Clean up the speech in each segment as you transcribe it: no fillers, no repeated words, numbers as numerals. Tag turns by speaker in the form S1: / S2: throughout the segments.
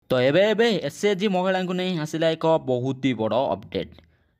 S1: तो एबे एसएचजी महिला को नहीं आसला एक बहुत ही बड़ अपडेट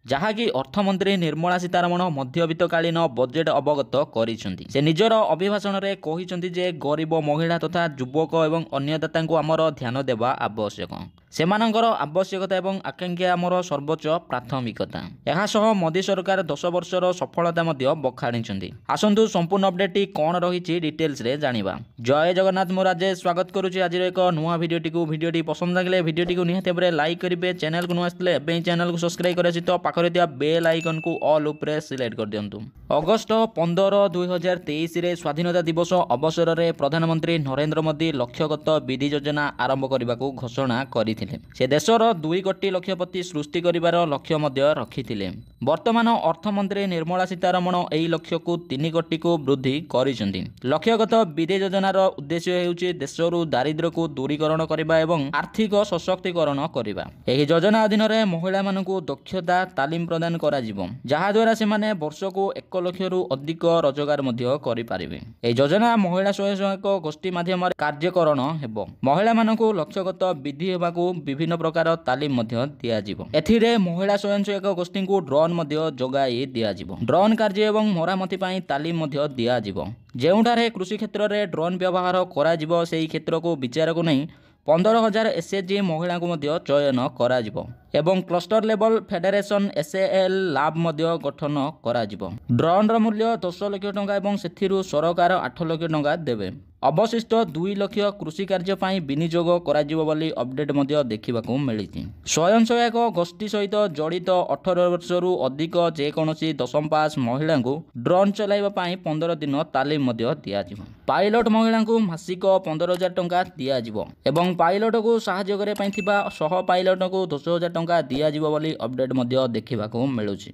S1: जहाँकि अर्थमंत्री निर्मला सीतारमण मध्यवित्तकालीन बजेट अवगत करिसेंती। से निजर अभिभाषण में कहिसेंती जे गरीब महिला तथा युवक एवं अन्नदाता आमर ध्यान देवा आवश्यक। सेमानंकर आवश्यकता एवं आकांक्षा आमर सर्वोच्च प्राथमिकता। यह मोदी सरकार 10 वर्षर सफलता बखाणी। आसतु संपूर्ण अपडेट कौन रही डिटेल्स रे जानिबा। जय जगन्नाथ मो राजेश स्वागत करुच्ची आज एक नुआ भिडियोटी पसंद लगे भिडियोटी निहाती भाव लाइक करेंगे। चैनल को नुआ आसते चैनल को सब्सक्राइब कर तो पाखरे थिया बेल आइकन को ऑल उपरे सिलेक्ट कर दियंतु। अगस्त 15 2023 रे स्वाधीनता दिवस अवसर में प्रधानमंत्री नरेंद्र मोदी लक्ष्यगत विधि योजना आरंभ करने को घोषणा करथिले। से देशर 2 कोटी लक्षपति सृष्टि करिवार लक्ष्य मध्य रखिथिले। वर्तमान अर्थमंत्री निर्मला सीतारमण एही लक्ष्य को 3 कोटी को वृद्धि करिसेंती। लक्ष्यगत विधि योजनार उद्देश्य हेउची देशरू दारिद्र्य को दूरीकरण करबा एवं आर्थिक सशक्तिकरण करबा। एही योजना अधीन रे महिला मानकु दक्षता तालीम प्रदान करा जिवो, जहा द्वारा से माने वर्ष को 1 लाख रु अधिक रोजगार मध्य करि पारिबे। एही योजना महिला स्वयं सहायक गोष्ठी माध्यम कार्यकरण हेबो। महिला मानकु लक्ष्यगत विधि हेबाकु विभिन्न प्रकार तालीम मध्य दिया जिवो। एथिरे महिला स्वयं सहायक गोष्ठी को ड्रोन मध्य जोगाई दिया जिवो। ड्रोन कार्य एवं मरामती पई तालीम मध्य दिया जिवो। जेउठारे कृषि क्षेत्र में ड्रोन व्यवहार करा जिवो सेही क्षेत्र को विचार को नहीं 15,000 एसएचजी महिला को मध्य चयन करा जिवो एवं क्लस्टर लेवल फेडरेशन एसएएल लैब मध्य गठन करा जिवो। ड्रोन रो मूल्य 10 लाख टंका एवं सेथिरु सरकार 8 लाख टंका देबे। अवशिष्ट 2 लाख कृषि कार्य पाई विनियोग करा जिवो बोली अपडेट मध्य देखिबाकू मिलिछि। स्वयं सहायक गोष्ठी सहित जड़ित 18 वर्षरु अधिक जेकोसी 10th पास महिला को ड्रोन चलाइबा पाई 15 दिन तालीम मध्य दिया जिवो। पायलट महिला को मासिक 15,000 टंका दिया जिवो एवं पायलट को सहायता करे पाई थिबा सह पायलट को 10,000 टंका दिया जिवो बोली अपडेट मध्य देखिबाकू मिलुछि।